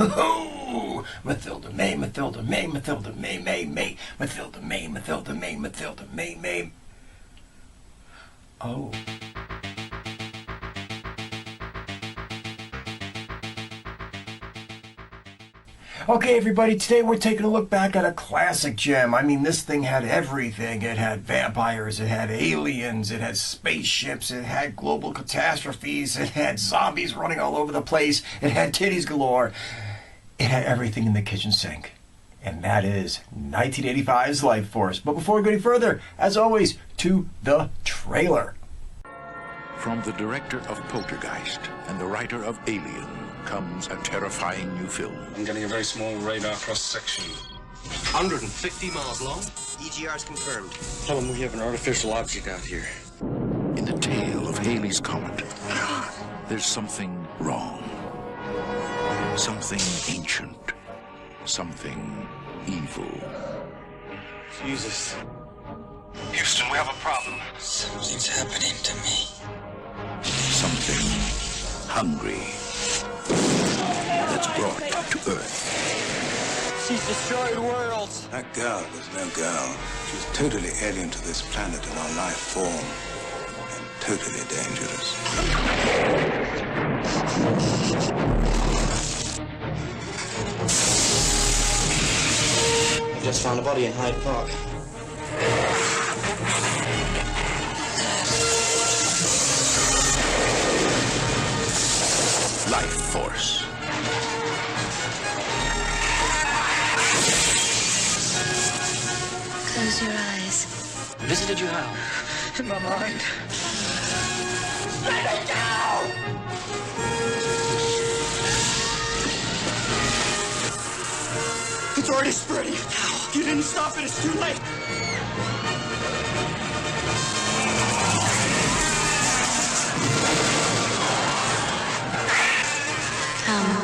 Mathilda, May, Mathilda, May, Mathilda, May, May, May, Mathilda, May, Mathilda, May, Mathilda, May, May. Oh. Okay, everybody, today we're taking a look back at a classic gem. I mean, this thing had everything. It had vampires, it had aliens, it had spaceships, it had global catastrophes, it had zombies running all over the place, it had titties galore. It had everything in the kitchen sink. And that is 1985's Lifeforce. But before we go any further, as always, to the trailer. From the director of Poltergeist and the writer of Alien comes a terrifying new film. I'm getting a very small radar cross-section. 150 miles long. EGR's confirmed. Tell them we have an artificial object out here. In the tail of Halley's Comet, there's something wrong. Something ancient. Something evil. Jesus. Houston, we have a problem. Something's happening to me. Something hungry. That's brought to Earth. She's destroyed worlds. That girl was no girl. She was totally alien to this planet and our life form. And totally dangerous. I just found a body in Hyde Park. Lifeforce. Close your eyes. Visited you how? In my mind. Let it go! It's already spreading. You didn't stop it. It's too late. Come.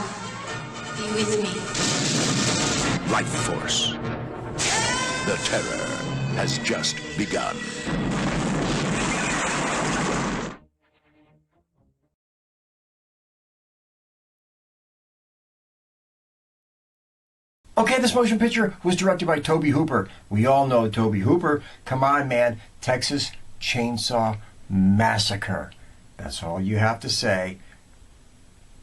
Be with me. Lifeforce. The terror has just begun. Okay, this motion picture was directed by Tobe Hooper. We all know Tobe Hooper. Come on, man. Texas Chainsaw Massacre. That's all you have to say.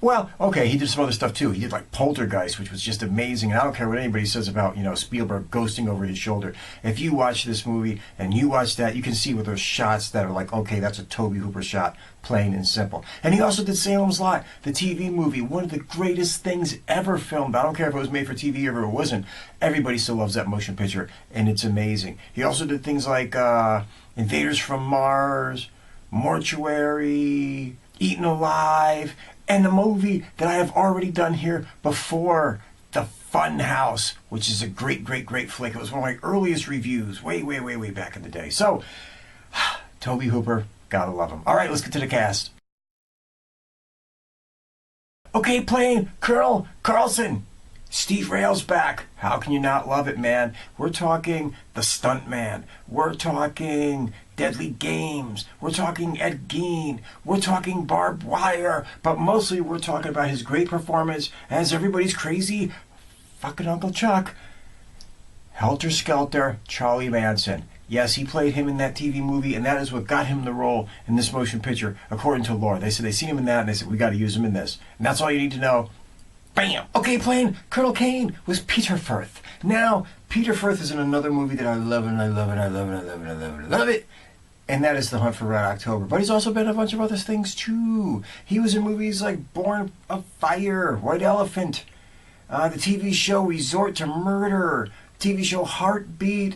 Well, okay, he did some other stuff too. He did like Poltergeist, which was just amazing. And I don't care what anybody says about, Spielberg ghosting over his shoulder. If you watch this movie and you watch that, you can see with those shots that are like, okay, that's a Tobe Hooper shot, plain and simple. And he also did Salem's Lot, the TV movie, one of the greatest things ever filmed. I don't care if it was made for TV or if it wasn't. Everybody still loves that motion picture, and it's amazing. He also did things like Invaders from Mars, Mortuary, Eaten Alive, and the movie that I have already done here before, The Fun House, which is a great, great, great flick. It was one of my earliest reviews, way, way, way, way back in the day. So, Tobe Hooper, gotta love him. All right, let's get to the cast. Okay, playing Colonel Carlsen, Steve Railsback. How can you not love it, man? We're talking the stuntman. We're talking Deadly Games. We're talking Ed Gein. We're talking Barbed Wire. But mostly we're talking about his great performance as everybody's crazy fucking Uncle Chuck. Helter Skelter, Charlie Manson. Yes, he played him in that TV movie, and that is what got him the role in this motion picture, according to lore. They said they seen him in that, and they said, we got to use him in this. And that's all you need to know. Bam! Okay, playing Colonel Caine was Peter Firth. Now, Peter Firth is in another movie that I love, and I love, and I love, and I love, and I love, and I love it. And that is The Hunt for Red October. But he's also been in a bunch of other things, too. He was in movies like Born of Fire, White Elephant, the TV show Resort to Murder, TV show Heartbeat,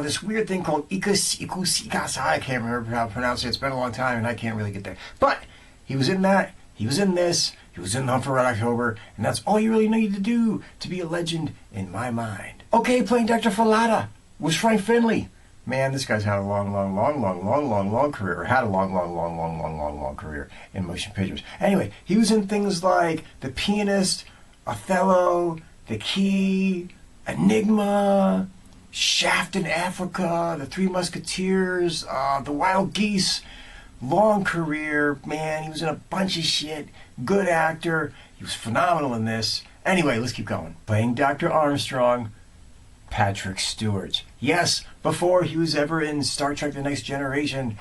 this weird thing called Ikusikas. I can't remember how to pronounce it. It's been a long time, and I can't really get there. But he was in that. He was in this. He was in The Hunt for Red October. And that's all you really need to do to be a legend in my mind. Okay, playing Dr. Fallada was Frank Finlay. Man, this guy's had a long career. Or had a long career in motion pictures. Anyway, he was in things like The Pianist, Othello, The Key, Enigma, Shaft in Africa, The Three Musketeers, The Wild Geese. Long career, man. He was in a bunch of shit. Good actor. He was phenomenal in this. Anyway, let's keep going. Playing Dr. Armstrong, Patrick Stewart. Yes, before he was ever in Star Trek The Next Generation,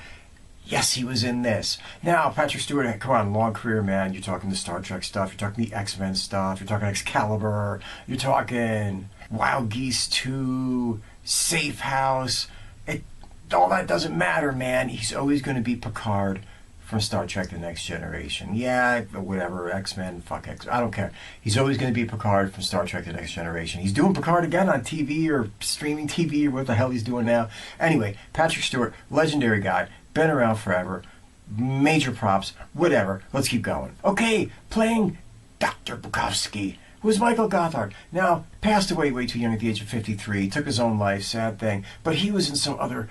yes, he was in this. Now, Patrick Stewart, come on, long career, man. You're talking the Star Trek stuff, you're talking the X-Men stuff, you're talking Excalibur, you're talking Wild Geese 2, Safe House. All that doesn't matter, man. He's always going to be Picard from Star Trek The Next Generation. Yeah, whatever, X-Men, fuck X, I don't care. He's always going to be Picard from Star Trek The Next Generation. He's doing Picard again on TV or streaming TV or what the hell he's doing now. Anyway, Patrick Stewart, legendary guy, been around forever, major props, whatever. Let's keep going. Okay, playing Dr. Bukovsky was Michael Gothard. Now, passed away way too young at the age of 53, took his own life, sad thing, but he was in some other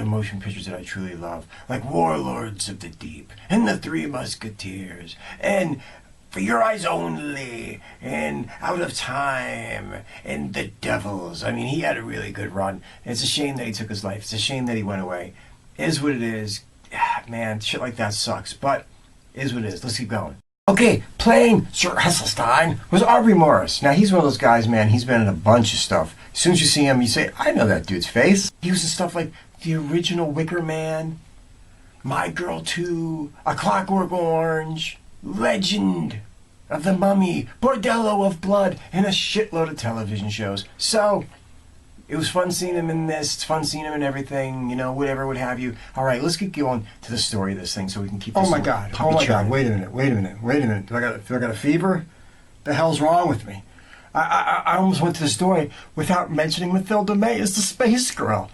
motion pictures that I truly love, like Warlords of the Deep, and The Three Musketeers, and For Your Eyes Only, and Out of Time, and The Devils. I mean, he had a really good run. It's a shame that he took his life. It's a shame that he went away. It is what it is. Man, shit like that sucks, but it is what it is. Let's keep going. Okay, playing Sir Heseltine was Aubrey Morris. Now, he's one of those guys, man, he's been in a bunch of stuff. As soon as you see him, you say, I know that dude's face. He was in stuff like the original Wicker Man, My Girl 2, A Clockwork Orange, Legend of the Mummy, Bordello of Blood, and a shitload of television shows. So, it was fun seeing him in this. It's fun seeing him in everything, you know, whatever, what have you. All right, let's get going to the story of this thing so we can keep this. Oh my God! Wait a minute! Do I got a fever? The hell's wrong with me? I almost went to the story without mentioning Mathilda May as the space girl.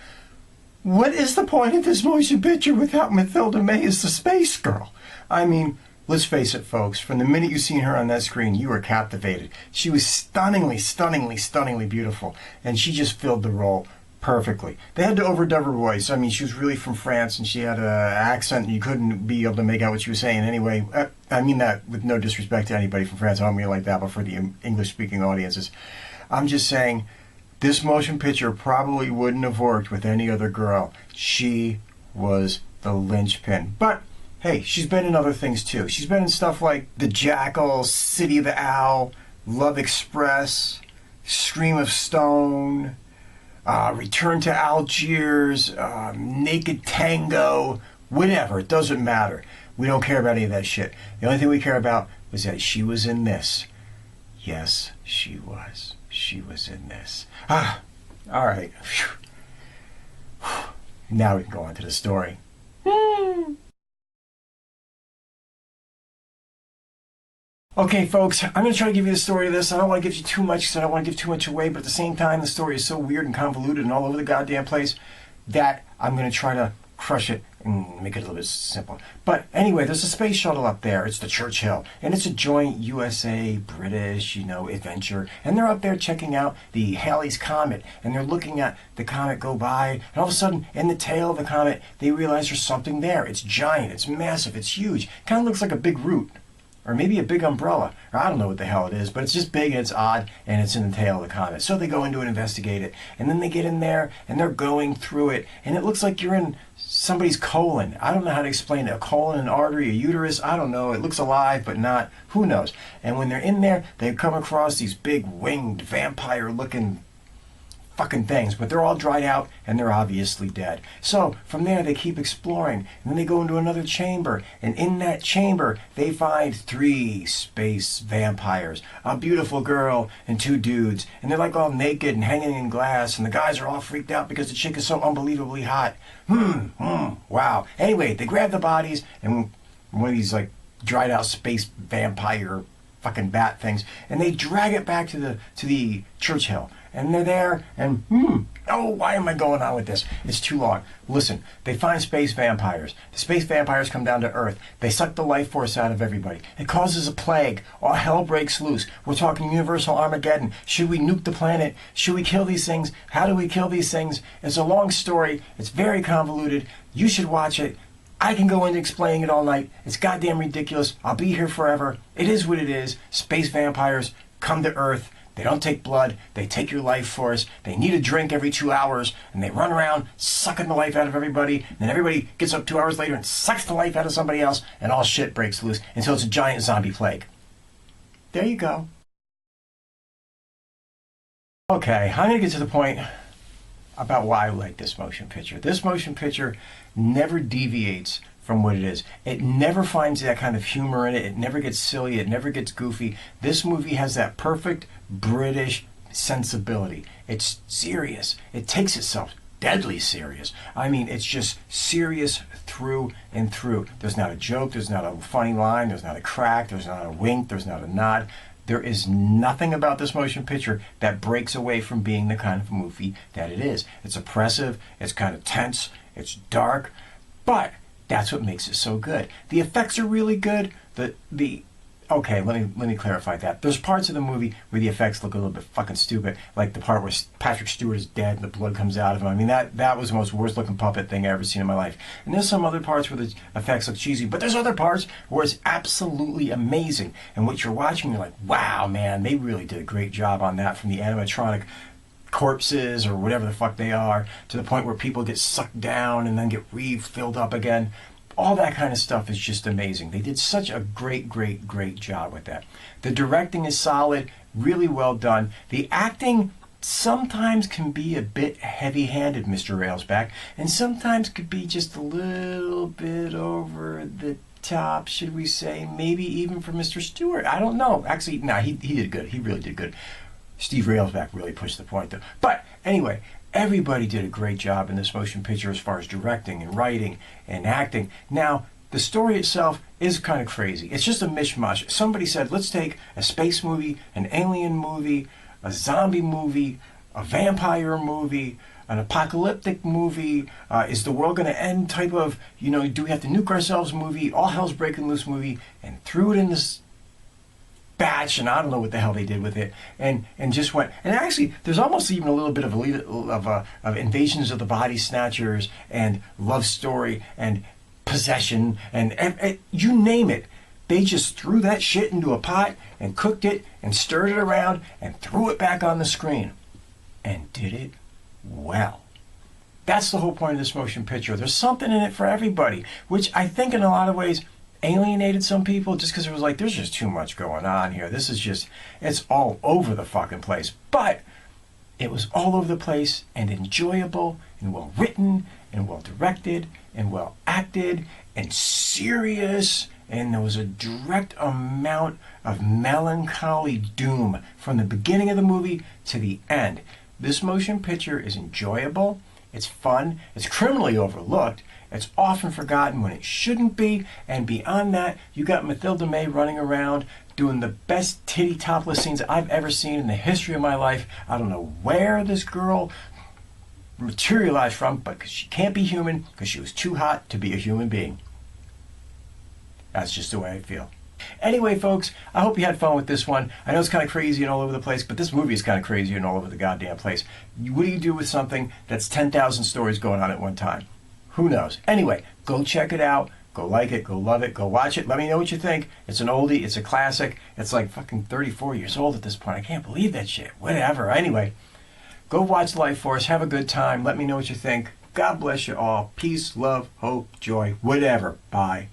What is the point of this motion picture without Mathilda May as the space girl? I mean, let's face it, folks. From the minute you seen her on that screen, you were captivated. She was stunningly beautiful, and she just filled the role perfectly. They had to overdub her voice. I mean, she was really from France, and she had an accent, and you couldn't be able to make out what she was saying anyway. I mean that with no disrespect to anybody from France. I don't mean it like that, but for the English-speaking audiences. I'm just saying, this motion picture probably wouldn't have worked with any other girl. She was the linchpin. But hey, she's been in other things too. She's been in stuff like The Jackal, City of the Owl, Love Express, Scream of Stone, Return to Algiers, Naked Tango, whatever. It doesn't matter. We don't care about any of that shit. The only thing we care about was that she was in this. Yes, she was. She was in this. All right. Now we can go on to the story. Okay, folks, I'm going to try to give you the story of this. I don't want to give you too much because I don't want to give too much away, but at the same time, the story is so weird and convoluted and all over the goddamn place that I'm going to try to crush it and make it a little bit simple. But anyway, there's a space shuttle up there. It's the Churchill, and it's a joint USA-British, adventure. And they're up there checking out the Halley's Comet, and they're looking at the comet go by, and all of a sudden, in the tail of the comet, they realize there's something there. It's giant, it's massive, it's huge. Kind of looks like a big root. Or maybe a big umbrella, or I don't know what the hell it is, but it's just big and it's odd, and it's in the tail of the comet. So they go into it and investigate it, and then they get in there, and they're going through it, and it looks like you're in somebody's colon. I don't know how to explain it. A colon, an artery, a uterus, I don't know. It looks alive, but not. Who knows? And when they're in there, they come across these big winged vampire-looking fucking things, but they're all dried out and they're obviously dead. So from there they keep exploring, and then they go into another chamber, and in that chamber they find 3 space vampires, a beautiful girl and 2 dudes, and they're like all naked and hanging in glass, and the guys are all freaked out because the chick is so unbelievably hot. Wow. Anyway, they grab the bodies, and one of these like dried out space vampire fucking bat things, and they drag it back to the Churchill. And they're there, and why am I going on with this? It's too long. Listen, they find space vampires. The space vampires come down to Earth. They suck the life force out of everybody. It causes a plague. All hell breaks loose. We're talking universal Armageddon. Should we nuke the planet? Should we kill these things? How do we kill these things? It's a long story. It's very convoluted. You should watch it. I can go into explaining it all night. It's goddamn ridiculous. I'll be here forever. It is what it is. Space vampires come to Earth. They don't take blood, they take your life force, they need a drink every 2 hours, and they run around sucking the life out of everybody, and then everybody gets up 2 hours later and sucks the life out of somebody else, and all shit breaks loose until it's a giant zombie plague. There you go. Okay, I'm going to get to the point about why I like this motion picture. This motion picture never deviates from what it is. It never finds that kind of humor in it. It never gets silly. It never gets goofy. This movie has that perfect British sensibility. It's serious. It takes itself deadly serious. I mean, it's just serious through and through. There's not a joke. There's not a funny line. There's not a crack. There's not a wink. There's not a nod. There is nothing about this motion picture that breaks away from being the kind of movie that it is. It's oppressive, it's kind of tense, it's dark, but that's what makes it so good. The effects are really good. Okay, let me clarify that. There's parts of the movie where the effects look a little bit fucking stupid, like the part where Patrick Stewart is dead and the blood comes out of him. I mean, that was the most worst looking puppet thing I've ever seen in my life. And there's some other parts where the effects look cheesy, but there's other parts where it's absolutely amazing. And what you're watching, you're like, wow, man, they really did a great job on that, from the animatronic corpses or whatever the fuck they are, to the point where people get sucked down and then get refilled up again. All that kind of stuff is just amazing. They did such a great job with that. The directing is solid, really well done. The acting sometimes can be a bit heavy-handed, Mr. Railsback, and sometimes could be just a little bit over the top, should we say, maybe even for Mr. Stewart. I don't know. Actually, no, he did good. He really did good. Steve Railsback really pushed the point, though. But anyway, everybody did a great job in this motion picture as far as directing and writing and acting. Now, the story itself is kind of crazy. It's just a mishmash. Somebody said, let's take a space movie, an alien movie, a zombie movie, a vampire movie, an apocalyptic movie, is the world going to end type of, do we have to nuke ourselves movie, all hell's breaking loose movie, and threw it in this batch, and I don't know what the hell they did with it, and just went. And actually, there's almost even a little bit of Invasions of the Body Snatchers and Love Story and Possession and you name it. They just threw that shit into a pot and cooked it and stirred it around and threw it back on the screen and did it well. That's the whole point of this motion picture. There's something in it for everybody, which I think in a lot of ways alienated some people, just because it was like, there's just too much going on here. This is just, it's all over the fucking place. But it was all over the place and enjoyable and well written and well directed and well acted and serious. And there was a direct amount of melancholy doom from the beginning of the movie to the end. This motion picture is enjoyable. It's fun. It's criminally overlooked. It's often forgotten when it shouldn't be. And beyond that, you got Mathilda May running around doing the best titty topless scenes I've ever seen in the history of my life. I don't know where this girl materialized from, but she can't be human because she was too hot to be a human being. That's just the way I feel. Anyway, folks, I hope you had fun with this one. I know it's kind of crazy and all over the place, but this movie is kind of crazy and all over the goddamn place. What do you do with something that's 10,000 stories going on at one time? Who knows? Anyway, go check it out. Go like it. Go love it. Go watch it. Let me know what you think. It's an oldie. It's a classic. It's like fucking 34 years old at this point. I can't believe that shit. Whatever. Anyway, go watch Lifeforce. Have a good time. Let me know what you think. God bless you all. Peace, love, hope, joy, whatever. Bye.